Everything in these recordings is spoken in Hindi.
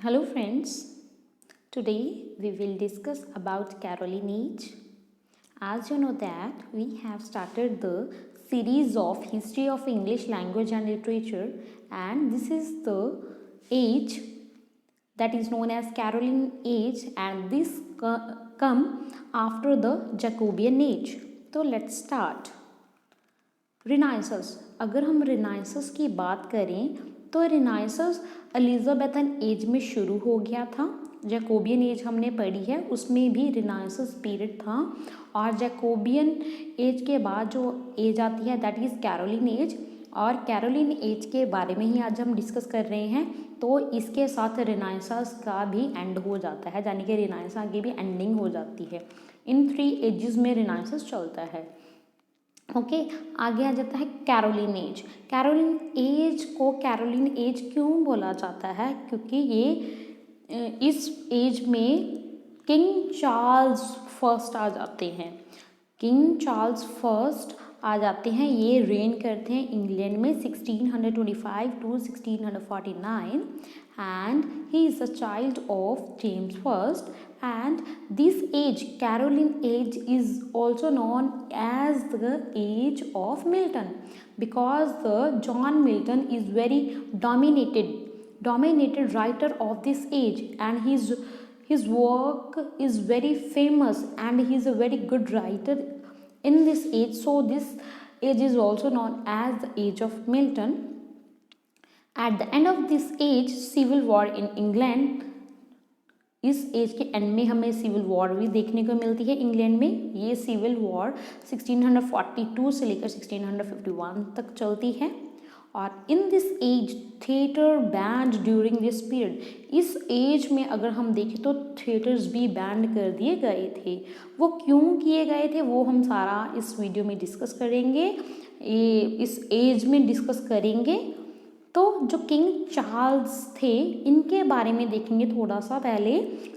Hello friends, today we will discuss about Caroline Age. As you know that we have started the series of History of English Language and Literature, and this is the age that is known as Caroline Age, and this come after the Jacobean Age. So let's start. रिनाइसस, अगर हम रिनाइसस की बात करें तो रिनाइसस एलिजाबेथन एज में शुरू हो गया था। जैकोबियन एज हमने पढ़ी है, उसमें भी रिनाइसस पीरियड था। और जैकोबियन एज के बाद जो एज आती है दैट इज़ कैरोलिन एज, और कैरोलिन एज के बारे में ही आज हम डिस्कस कर रहे हैं। तो इसके साथ रिनाइसस का भी एंड हो जाता है, यानी कि रिनाइसस की भी एंडिंग हो जाती है। इन 3 एजेस में रिनाइसस चलता है। ओके आगे आ जाता है कैरोलिन एज। कैरोलिन एज को कैरोलिन एज क्यों बोला जाता है? क्योंकि ये इस एज में किंग चार्ल्स फर्स्ट आ जाते हैं। किंग चार्ल्स फर्स्ट आ जाते हैं, ये रेन करते हैं इंग्लैंड में 1625 to 1649 and he is a child of James First, and this age Caroline age is also known as the age of Milton because the John Milton is very dominated writer of this age, and his work is very famous and he is a very good writer in this age. So this age is also known as the age of Milton. At the end of this age civil war in England, इस एज के एंड में हमें सिविल वॉर भी देखने को मिलती है इंग्लैंड में। ये सिविल वॉर 1642 से लेकर 1651 तक चलती है। और in this age theatre band during this period, इस एज में अगर हम देखें तो थिएटर्स भी बैंड कर दिए गए थे। वो क्यों किए गए थे वो हम सारा इस वीडियो में डिस्कस करेंगे, ये इस एज में डिस्कस करेंगे। तो जो किंग चार्ल्स थे इनके बारे में देखेंगे थोड़ा सा। पहले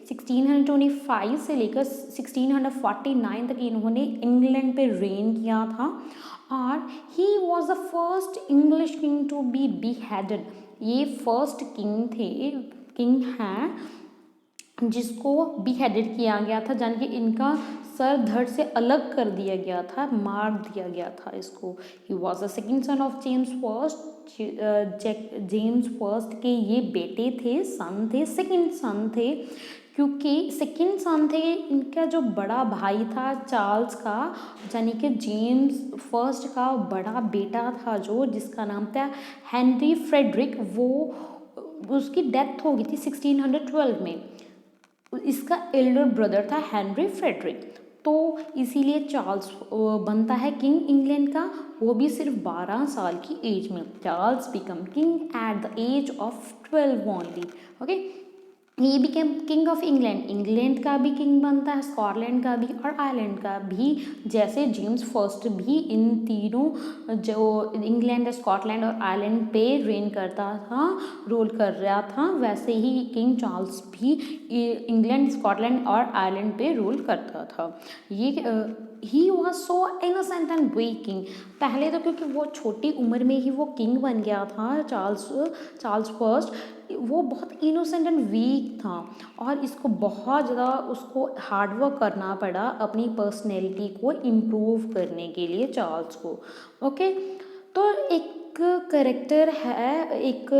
1625 से लेकर 1649 तक इन्होंने इंग्लैंड पे रेन किया था, और he was the first English king to be beheaded. ये फर्स्ट किंग थे, किंग हैं जिसको बीहेडेड किया गया था, जान कि इनका सर धड़ से अलग कर दिया गया था, मार दिया गया था इसको। ही was the second son of James first. James first के ये बेटे थे, सन थे, सेकेंड सन थे, क्योंकि सेकेंड सन थे। इनका जो बड़ा भाई था चार्ल्स का, यानी कि जेम्स फर्स्ट का बड़ा बेटा था जो, जिसका नाम था हेनरी फ्रेडरिक, वो उसकी डेथ हो गई थी 1612 में। इसका एल्डर ब्रदर था हेनरी फ्रेडरिक, तो इसीलिए चार्ल्स बनता है किंग इंग्लैंड का, वो भी सिर्फ 12 साल की एज में। Charles become king at the age of 12 only. Okay, he became king of England. England का भी किंग बनता है, स्कॉटलैंड का भी और आयरलैंड का भी, जैसे जेम्स फर्स्ट भी इन तीनों जो इंग्लैंड, स्कॉटलैंड और आयरलैंड पे रेन करता था, रूल कर रहा था, वैसे ही किंग चार्ल्स भी इंग्लैंड, स्कॉटलैंड और आयरलैंड पे रूल करता था। ये he was so innocent and weak king. पहले तो क्योंकि वो छोटी उम्र में ही वो किंग बन गया था, चार्ल्स फर्स्ट, वो बहुत इनोसेंट एंड वीक था, और इसको बहुत ज़्यादा उसको हार्डवर्क करना पड़ा अपनी पर्सनैलिटी को इम्प्रूव करने के लिए चार्ल्स को। ओके, तो एक करेक्टर है, एक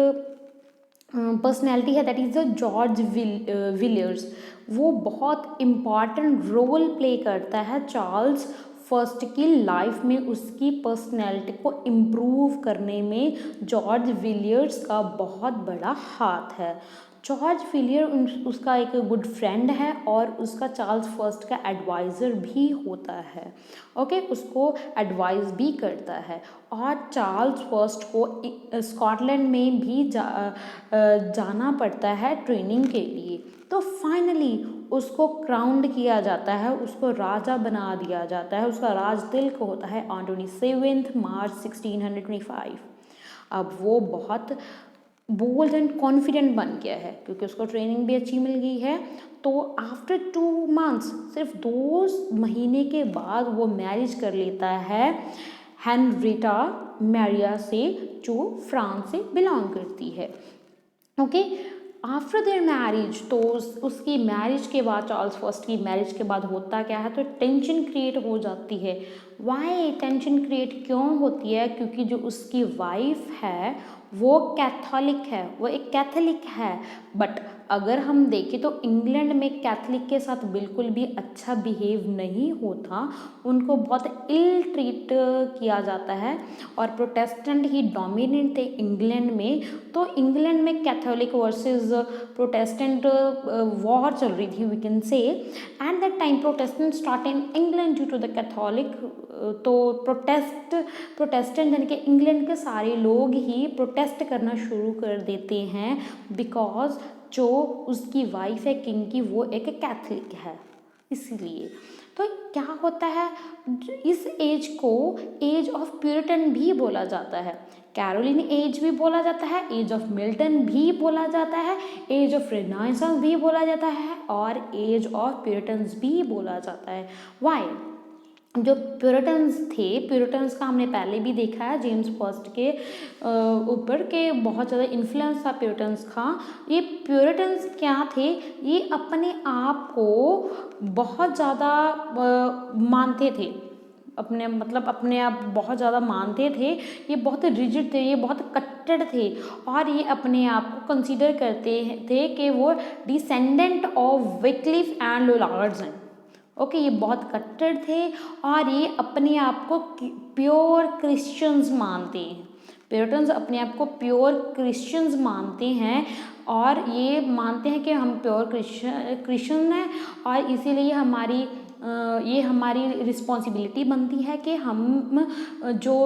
पर्सनैलिटी है that is the George Villiers. वो बहुत इम्पॉर्टेंट रोल प्ले करता है चार्ल्स फर्स्ट की लाइफ में, उसकी पर्सनैलिटी को इम्प्रूव करने में जॉर्ज विलियर्स का बहुत बड़ा हाथ है। जॉर्ज विलियर उसका एक गुड फ्रेंड है और उसका चार्ल्स फर्स्ट का एडवाइज़र भी होता है। ओके, उसको एडवाइस भी करता है। और चार्ल्स फर्स्ट को स्कॉटलैंड में भी जाना पड़ता है ट्रेनिंग के लिए। तो फाइनली उसको क्राउंड किया जाता है, उसको राजा बना दिया जाता है, उसका राज तिलक होता है ऑन 27 मार्च 1625। अब वो बहुत बोल्ड एंड कॉन्फिडेंट बन गया है क्योंकि उसको ट्रेनिंग भी अच्छी मिल गई है। तो आफ्टर 2 मंथ्स, सिर्फ 2 महीने के बाद वो मैरिज कर लेता है हेनरिटा मैरिया से, जो फ्रांस से बिलोंग करती है। ओके, आफ्टर देयर मैरिज, तो उसकी मैरिज के बाद, चार्ल्स फर्स्ट की मैरिज के बाद होता क्या है, तो टेंशन क्रिएट हो जाती है। वाई टेंशन क्रिएट क्यों होती है? क्योंकि जो उसकी वाइफ है वो कैथोलिक है, वो एक कैथोलिक है। बट अगर हम देखें तो इंग्लैंड में कैथोलिक के साथ बिल्कुल भी अच्छा बिहेव नहीं होता, उनको बहुत इल ट्रीट किया जाता है, और प्रोटेस्टेंट ही डोमिनेंट थे इंग्लैंड में। तो इंग्लैंड में कैथोलिक वर्सेस प्रोटेस्टेंट वॉर चल रही थी, we can say. At that time Protestant start in England due to the Catholic. तो प्रोटेस्टेंट यानी कि इंग्लैंड के सारे लोग ही प्रोटेस्ट करना शुरू कर देते हैं, बिकॉज जो उसकी वाइफ है किंग की, वो एक कैथोलिक है, इसीलिए। तो क्या होता है, इस एज को एज ऑफ प्यूरिटन भी बोला जाता है, कैरोलिन एज भी बोला जाता है, एज ऑफ मिल्टन भी बोला जाता है, एज ऑफ रेनाइसेंस भी बोला जाता है, और एज ऑफ प्यूरिटन्स भी बोला जाता है। वाई? जो प्यूरिटन्स थे, प्यूरिटन्स का हमने पहले भी देखा है जेम्स फर्स्ट के ऊपर के बहुत ज़्यादा इन्फ्लुएंस था प्यूरिटन्स का। ये प्यूरिटन्स क्या थे, ये अपने आप को बहुत ज़्यादा मानते थे, अपने मतलब अपने आप बहुत ज़्यादा मानते थे, ये बहुत रिजिड थे, ये बहुत कट्टर थे, और ये अपने आप को कंसीडर करते थे कि वो descendant of Wycliffe and Lollards. Okay, ये बहुत कट्टर थे, और ये अपने आप को प्योर क्रिश्चियंस मानते हैं। प्यूरिटन्स अपने आप को प्योर क्रिश्चियंस मानते हैं, और ये मानते हैं कि हम प्योर क्रिश्चियन हैं, और इसीलिए ये हमारी रिस्पॉन्सिबिलिटी बनती है कि हम जो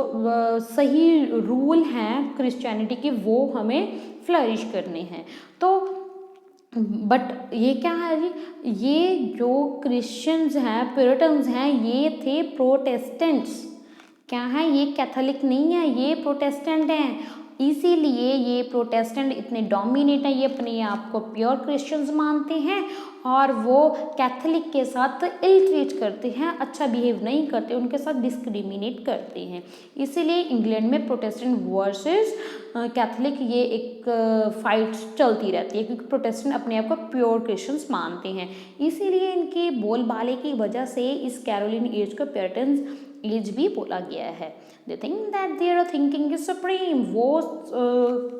सही रूल हैं क्रिश्चियनिटी के, वो हमें फ्लरिश करने हैं। तो बट ये क्या है जी, ये जो क्रिश्चियंस हैं, प्यूरिटन्स हैं, ये थे प्रोटेस्टेंट्स। क्या है, ये कैथोलिक नहीं है, ये प्रोटेस्टेंट हैं। इसीलिए ये प्रोटेस्टेंट इतने डोमिनेट हैं, ये अपने आप को प्योर क्रिश्चियंस मानते हैं, और वो कैथोलिक के साथ इल ट्रीट करते हैं, अच्छा बिहेव नहीं करते, उनके साथ डिस्क्रिमिनेट करते हैं। इसीलिए इंग्लैंड में प्रोटेस्टेंट वर्सेस कैथोलिक ये एक फाइट चलती रहती है, क्योंकि प्रोटेस्टेंट अपने आप को प्योर क्रिश्चियंस मानते हैं। इसीलिए इनके बोलबाले की वजह से इस कैरोलिन एज को प्यूरिटन्स एज भी बोला गया है। They think that there thinking is supreme. वो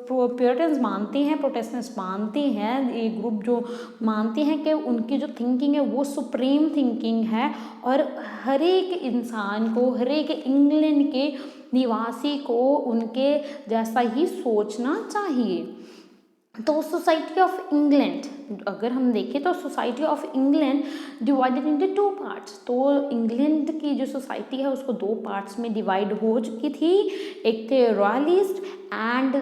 प्यूरिटन्स मानते हैं, प्रोटेस्टेंट्स मानते हैं, ये ग्रुप जो मानते हैं कि उनकी जो थिंकिंग है वो सुप्रीम थिंकिंग है, और हर एक इंसान को, हर एक इंग्लैंड के निवासी को उनके जैसा ही सोचना चाहिए। तो सोसाइटी ऑफ इंग्लैंड, अगर हम देखें तो society of England divided into 2 parts. तो इंग्लैंड की जो सोसाइटी है उसको 2 पार्ट्स में डिवाइड हो चुकी थी। एक थे royalist and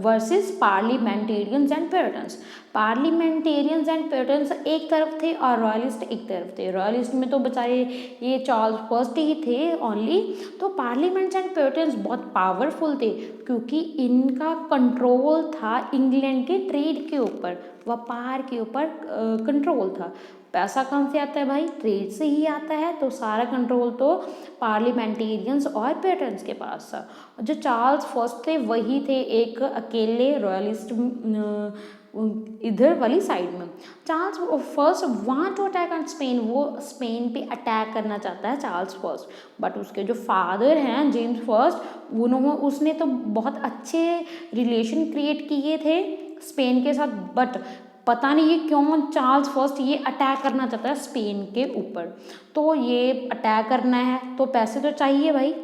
versus parliamentarians and Puritans. Parliamentarians and Puritans एक तरफ थे और रॉयलिस्ट एक तरफ थे। रॉयलिस्ट में तो बेचारे ये चार्ल्स फर्स्ट ही थे ओनली। तो पार्लियामेंट्स एंड प्यूरिटन्स बहुत पावरफुल थे, क्योंकि इनका कंट्रोल था इंग्लैंड के ट्रेड के ऊपर, व्यापार के ऊपर कंट्रोल था। पैसा कहाँ से आता है भाई? ट्रेड से ही आता है। तो सारा कंट्रोल तो पार्लियामेंटेरियंस और प्यूरिटन्स के पास था। जो चार्ल्स फर्स्ट थे वही थे एक अकेले रॉयलिस्ट इधर वाली साइड में। Charles first want to attack on Spain, वो स्पेन पे अटैक करना चाहता है चार्ल्स फर्स्ट। बट उसके जो फादर हैं जेम्स फर्स्ट, उसने तो बहुत अच्छे रिलेशन क्रिएट किए थे स्पेन के साथ। बट पता नहीं ये क्यों चार्ल्स फर्स्ट ये अटैक करना चाहता है स्पेन के ऊपर। तो ये अटैक करना है तो पैसे तो चाहिए भाई।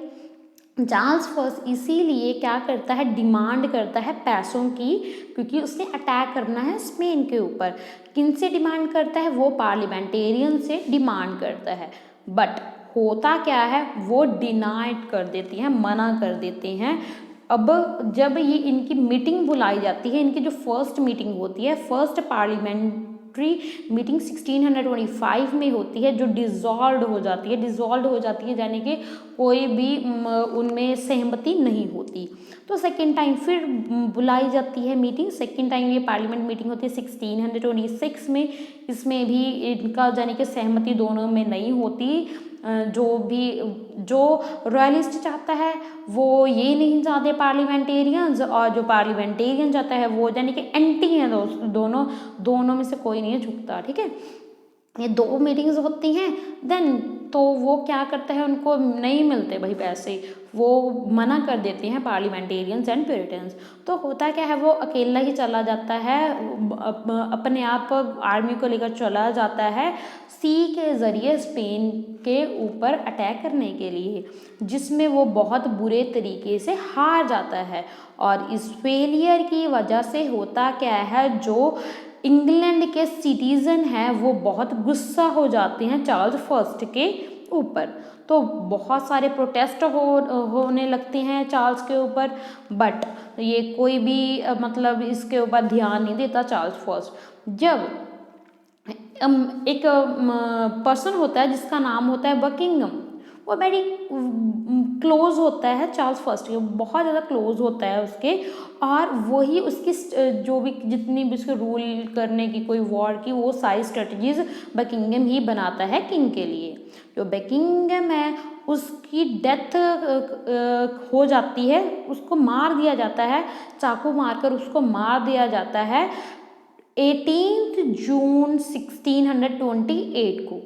चार्ल्स फर्स्ट इसीलिए क्या करता है, डिमांड करता है पैसों की, क्योंकि उसने अटैक करना है स्पेन के ऊपर। किन से डिमांड करता है? वो पार्लियामेंटेरियन से डिमांड करता है। बट होता क्या है, वो डिनाइड कर देती हैं, मना कर देते हैं। अब जब ये इनकी मीटिंग बुलाई जाती है, इनकी जो फर्स्ट मीटिंग होती है, फर्स्ट पार्लियामेंट्री मीटिंग 1625 में होती है, जो डिसॉल्व हो जाती है। डिसॉल्व हो जाती है यानी कि कोई भी उनमें सहमति नहीं होती। तो सेकेंड टाइम फिर बुलाई जाती है मीटिंग। सेकेंड टाइम ये पार्लियामेंट मीटिंग होती है 1626 में। इसमें भी इनका यानी कि सहमति दोनों में नहीं होती। जो रॉयलिस्ट चाहता है वो ये नहीं चाहते पार्लियामेंटेरियंस, और जो पार्लियामेंटेरियन चाहता है वो यानी कि एंटी हैं, दोनों में से कोई नहीं झुकता। ठीक है, ये दो मीटिंग्स होती हैं देन तो वो क्या करता है, उनको नहीं मिलते भाई पैसे, वो मना कर देते हैं पार्लियामेंटेरियंस एंड प्यूरिटन्स। तो होता क्या है, वो अकेला ही चला जाता है, अपने आप आर्मी को लेकर चला जाता है सी के ज़रिए स्पेन के ऊपर अटैक करने के लिए, जिसमें वो बहुत बुरे तरीके से हार जाता है। और इस फेलियर की वजह से होता क्या है, जो इंग्लैंड के सिटीज़न हैं वो बहुत गुस्सा हो जाते हैं चार्ल्स फर्स्ट के ऊपर। तो बहुत सारे प्रोटेस्ट होने लगते हैं चार्ल्स के ऊपर, बट ये कोई भी मतलब इसके ऊपर ध्यान नहीं देता चार्ल्स फर्स्ट। जब एक पर्सन होता है जिसका नाम होता है बकिंगम, वो वेरी क्लोज होता है चार्ल्स फर्स्ट के, बहुत ज़्यादा क्लोज होता है उसके, और वही उसकी जो भी जितनी भी उसके रूल करने की कोई वॉर की वो सारी स्ट्रेटजीज बकिंगम ही बनाता है किंग के लिए। जो बकिंगम है उसकी डेथ हो जाती है, उसको मार दिया जाता है, चाकू मारकर उसको मार दिया जाता है 18 जून 1628 को।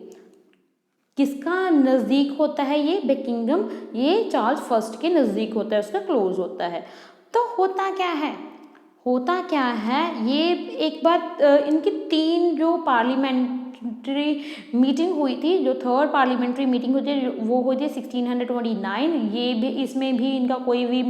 किसका नज़दीक होता है ये बकिंगम, ये चार्ल्स फर्स्ट के नज़दीक होता है, उसका क्लोज होता है। तो होता क्या है, ये एक बार इनकी 3 जो पार्लियामेंट्री मीटिंग हुई थी, जो 3rd पार्लियामेंट्री मीटिंग हुई थी वो हुई थी 1629। ये भी, इसमें भी इनका कोई भी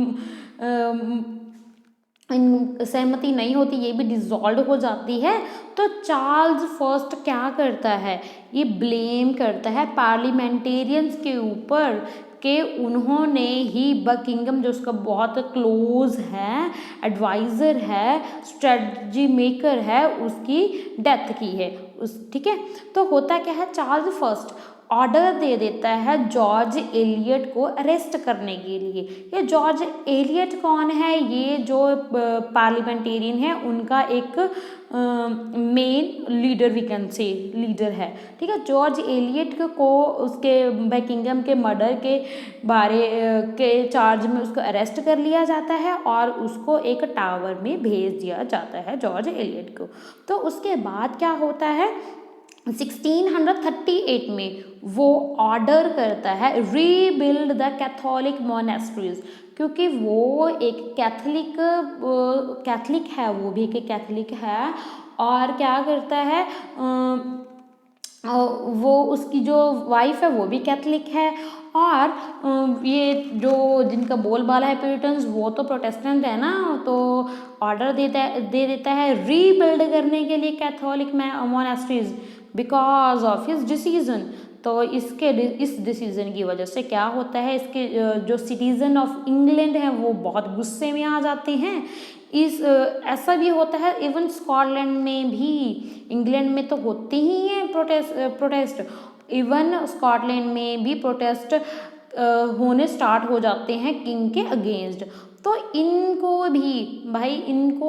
सहमति नहीं होती, ये भी डिसॉल्व हो जाती है। तो चार्ल्स फर्स्ट क्या करता है, ये ब्लेम करता है पार्लियामेंटेरियंस के ऊपर कि उन्होंने ही बकिंगम, जो उसका बहुत क्लोज है, एडवाइज़र है, स्ट्रेटजी मेकर है, उसकी डेथ की है ठीक है। तो होता क्या है, चार्ल्स फर्स्ट ऑर्डर दे देता है जॉर्ज एलियट को अरेस्ट करने के लिए। ये जॉर्ज एलियट कौन है, ये जो पार्लियामेंटेरियन है उनका एक main leader, we can say leader है। ठीक है, जॉर्ज एलियट को उसके बकिंगम के मर्डर के बारे के चार्ज में उसको अरेस्ट कर लिया जाता है और उसको एक टावर में भेज दिया जाता है जॉर्ज एलियट को। तो उसके बाद क्या होता है, 1638 में वो ऑर्डर करता है रीबिल्ड द कैथोलिक मोनेस्ट्रीज, क्योंकि वो एक कैथलिक है, वो भी एक कैथलिक है। और क्या करता है, वो उसकी जो वाइफ है वो भी कैथलिक है, और ये जो जिनका बोलबाला है प्यूरिटन्स, वो तो प्रोटेस्टेंट है ना, तो ऑर्डर दे देता है रीबिल्ड करने के लिए Catholic monasteries because of his decision. तो इस डिसीजन की वजह से क्या होता है, इसके जो सिटीज़न ऑफ इंग्लैंड हैं वो बहुत गुस्से में आ जाते हैं। ऐसा भी होता है इवन स्कॉटलैंड में भी, इंग्लैंड में तो होते ही हैं प्रोटेस्ट, इवन स्कॉटलैंड में भी प्रोटेस्ट होने स्टार्ट हो जाते हैं किंग के अगेंस्ट। तो इनको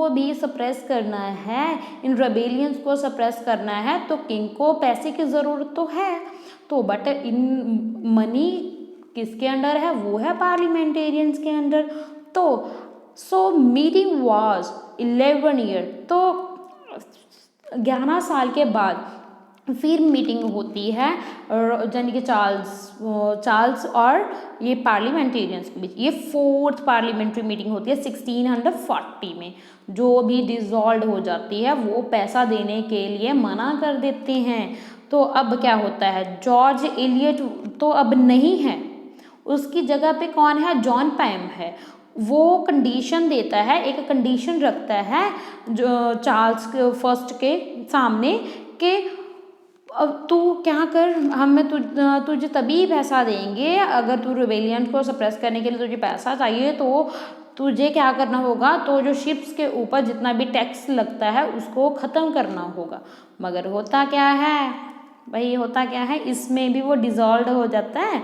भी सप्रेस करना है, इन रेबेलियंस को सप्रेस करना है, तो किंग को पैसे की ज़रूरत तो है, तो बट इन मनी किसके अंडर है, वो है पार्लियामेंटेरियंस के अंडर। तो सो मीटिंग वाज 11 ईयर, तो 11 साल के बाद फिर मीटिंग होती है यानी कि चार्ल्स और ये पार्लियामेंटेरियंस के बीच। ये 4th पार्लियामेंट्री मीटिंग होती है 1640 में, जो भी डिसॉल्व हो जाती है, वो पैसा देने के लिए मना कर देते हैं। तो अब क्या होता है, जॉर्ज एलियट तो अब नहीं है, उसकी जगह पे कौन है, जॉन पैम है। वो कंडीशन देता है, एक कंडीशन रखता है जो चार्ल्स फर्स्ट के सामने कि अब तू क्या कर, हमें तुझे तभी पैसा देंगे अगर तू रिबेलियन को सप्रेस करने के लिए तुझे पैसा चाहिए, तो तुझे क्या करना होगा, तो जो शिप्स के ऊपर जितना भी टैक्स लगता है उसको ख़त्म करना होगा। मगर होता क्या है भाई, इसमें भी वो डिसॉल्व हो जाता है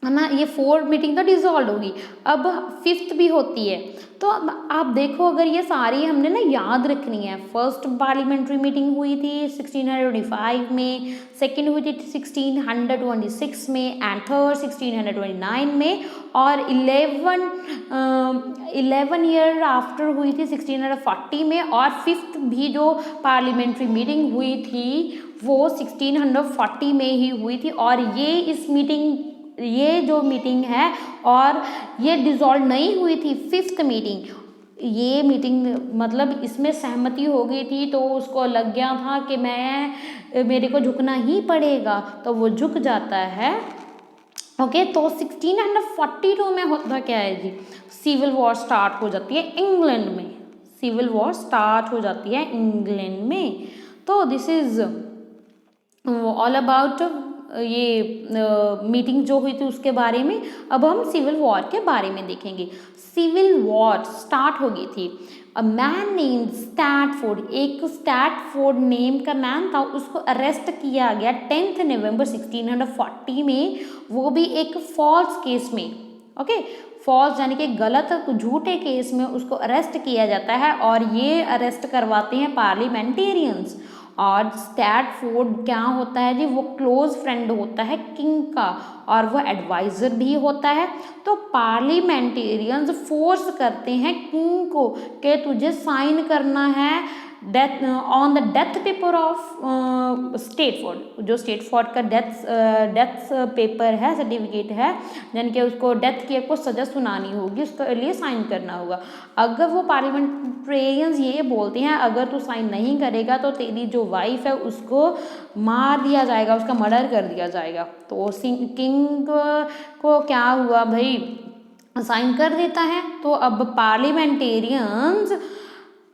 है ना, ये 4 मीटिंग तो डिसॉल्व होगी, अब 5th भी होती है। तो अब आप देखो, अगर ये सारी हमने ना याद रखनी है। फर्स्ट पार्लियामेंट्री मीटिंग हुई थी 1625 में, सेकंड हुई थी 1626 में, एंड थर्ड 1629 में, और 11 ईयर आफ्टर हुई थी 1640 में, और 5th भी जो पार्लियामेंट्री मीटिंग हुई थी वो 1640 में ही हुई थी। और ये जो मीटिंग है और ये डिसॉल्व नहीं हुई थी 5th मीटिंग, ये मीटिंग मतलब इसमें सहमति हो गई थी, तो उसको लग गया था कि मेरे को झुकना ही पड़ेगा, तो वो झुक जाता है। ओके, तो 1642 में होता क्या है जी, सिविल वॉर स्टार्ट हो जाती है इंग्लैंड में, सिविल वॉर स्टार्ट हो जाती है इंग्लैंड में। तो दिस इज ऑल अबाउट ये मीटिंग जो हुई थी उसके बारे में। अब हम सिविल वॉर के बारे में देखेंगे। सिविल वॉर स्टार्ट हो गई थी। अ मैन नेम्ड स्टैटफोर्ड, एक स्टैटफोर्ड नेम का मैन था, उसको अरेस्ट किया गया 10 नवंबर 1640 में, वो भी एक फॉल्स केस में। ओके, फॉल्स यानी कि गलत झूठे केस में उसको अरेस्ट किया जाता है, और ये अरेस्ट करवाते हैं पार्लियामेंटेरियंस। और स्टैटफोर्ड क्या होता है जी, वो क्लोज फ्रेंड होता है किंग का, और वो एडवाइज़र भी होता है। तो पार्लियामेंटेरियंस फोर्स करते हैं किंग को कि तुझे साइन करना है death on the death paper of Strafford. जो स्टेटफोर्ड का डेथ पेपर है, सर्टिफिकेट है, यानी कि उसको डेथ की आपको सज़ा सुनानी होगी, उसके लिए साइन करना होगा। अगर वो पार्लियामेंटेरियंस ये बोलते हैं अगर तू साइन नहीं करेगा तो तेरी जो वाइफ है उसको मार दिया जाएगा, उसका मर्डर कर दिया जाएगा। तो किंग को क्या हुआ भाई, साइन कर देता है। तो अब पार्लियामेंटेरियंस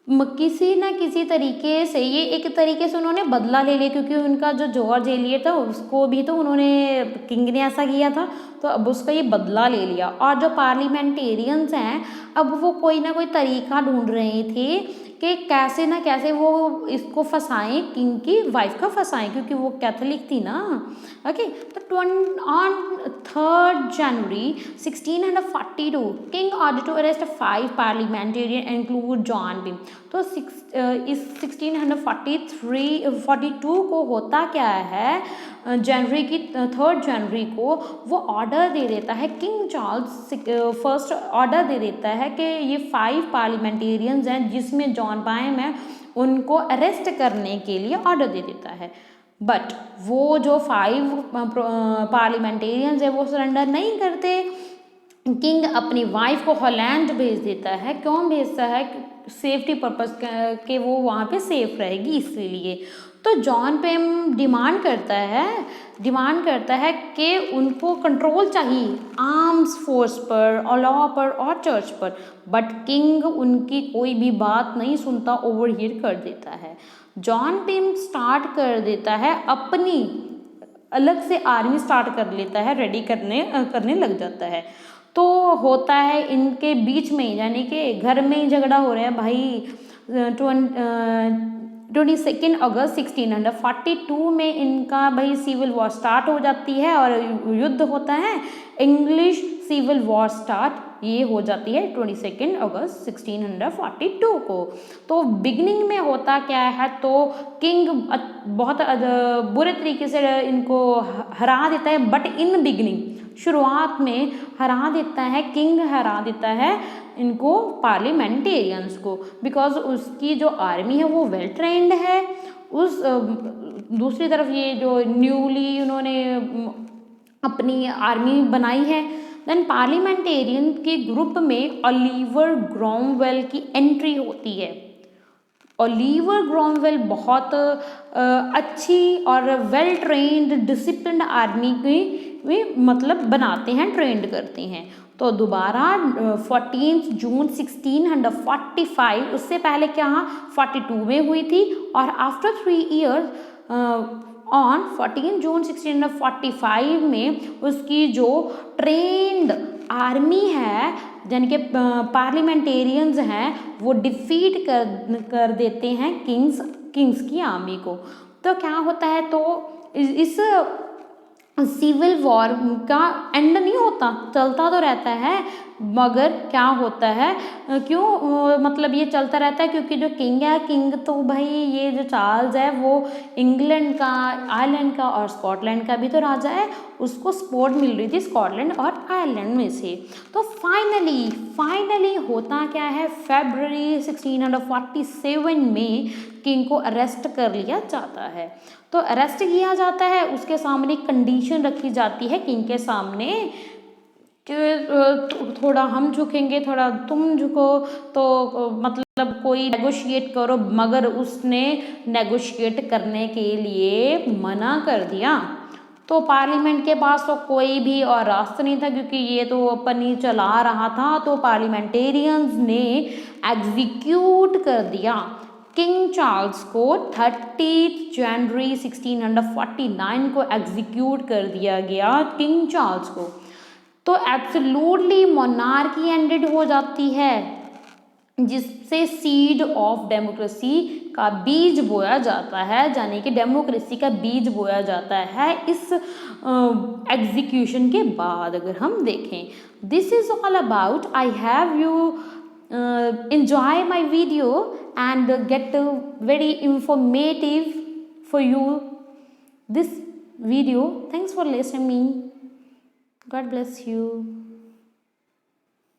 किसी ना किसी तरीके से, ये एक तरीके से उन्होंने बदला ले लिया, क्योंकि उनका जो जॉर्ज एलियट था उसको भी तो उन्होंने, किंग ने ऐसा किया था, तो अब उसका ये बदला ले लिया। और जो पार्लियामेंटेरियंस हैं अब वो कोई ना कोई तरीका ढूंढ रहे थे कि कैसे ना कैसे वो इसको फंसाएं, किंग की वाइफ का फंसाएं, क्योंकि वो कैथोलिक थी ना। ओके, तो on 3 January 1642 king order to arrest 5 parliamentarian include John Pym. तो इस 1642 को होता क्या है, जनवरी की 3 जनवरी को वो ऑर्डर दे देता है, किंग चार्ल्स फर्स्ट ऑर्डर दे देता है कि ये 5 पार्लियामेंटेरियंस हैं जिसमें जॉन बाइम है, उनको अरेस्ट करने के लिए ऑर्डर दे देता है। बट वो जो 5 पार्लियामेंटेरियंस है वो सरेंडर नहीं करते। किंग अपनी वाइफ को हॉलैंड भेज देता है। क्यों भेजता है, सेफ्टी पर्पस के वो वहाँ पे सेफ रहेगी इसलिए। तो जॉन पेम डिमांड करता है कि उनको कंट्रोल चाहिए आर्म्स फोर्स पर और लॉ पर और चर्च पर, बट किंग उनकी कोई भी बात नहीं सुनता, ओवरहीट कर देता है। जॉन पेम स्टार्ट कर देता है अपनी अलग से आर्मी स्टार्ट कर लेता है, रेडी करने लग जाता है। तो होता है इनके बीच में, यानी कि घर में ही झगड़ा हो रहा है भाई। 22 अगस्त 1642 में इनका भाई सिविल वॉर स्टार्ट हो जाती है और युद्ध होता है, इंग्लिश सिविल वॉर स्टार्ट ये हो जाती है 22 अगस्त 1642 को। तो बिगनिंग में होता क्या है, तो किंग बहुत बुरे तरीके से इनको हरा देता है, बट इन बिगनिंग शुरुआत में किंग हरा देता है इनको पार्लियामेंटेरियंस को, बिकॉज उसकी जो आर्मी है वो वेल ट्रेंड है। उस दूसरी तरफ ये जो न्यूली उन्होंने अपनी आर्मी बनाई है। देन पार्लियामेंटेरियन के ग्रुप में ओलिवर क्रोमवेल की एंट्री होती है। ओलिवर क्रोमवेल बहुत अच्छी और वेल ट्रेंड डिसिप्लिन्ड आर्मी की मतलब बनाते हैं, ट्रेंड करते हैं। तो दोबारा 14 जून 1645, उससे पहले क्या 42 में हुई थी, और आफ्टर 3 ईयर्स ऑन 14 जून 1645 में उसकी जो ट्रेंड आर्मी है, यानी कि पार्लियामेंटेरियंस हैं, वो डिफीट कर देते हैं किंग्स की आर्मी को। तो क्या होता है, तो इस सिविल वॉर का एंड नहीं होता, चलता तो रहता है, मगर क्या होता है, क्यों मतलब ये चलता रहता है क्योंकि जो किंग है, किंग तो भाई ये जो चार्ल्स है वो इंग्लैंड का, आयरलैंड का और स्कॉटलैंड का भी तो राजा है, उसको सपोर्ट मिल रही थी स्कॉटलैंड और आयरलैंड में से। तो फाइनली होता क्या है, फरवरी 1647 में किंग को अरेस्ट कर लिया जाता है। तो अरेस्ट किया जाता है, उसके सामने एक कंडीशन रखी जाती है किंग के सामने कि थोड़ा हम झुकेंगे, थोड़ा तुम झुको, तो मतलब कोई नेगोशिएट करो, मगर उसने नेगोशिएट करने के लिए मना कर दिया। तो पार्लियामेंट के पास तो कोई भी और रास्ता नहीं था, क्योंकि ये तो अपन ही चला रहा था, तो पार्लियामेंटेरियंस ने एग्जीक्यूट कर दिया किंग चार्ल्स को। 30 जनवरी 1649 को एग्जीक्यूट कर दिया गया किंग चार्ल्स को। तो एब्सोल्युटली मोनार्की एंडेड हो जाती है, जिससे सीड ऑफ डेमोक्रेसी का बीज बोया जाता है, यानी कि डेमोक्रेसी का बीज बोया जाता है इस एग्जीक्यूशन के बाद। अगर हम देखें, this is all about, I have you enjoy my video and get very informative for you this video. Thanks for listening. God bless you.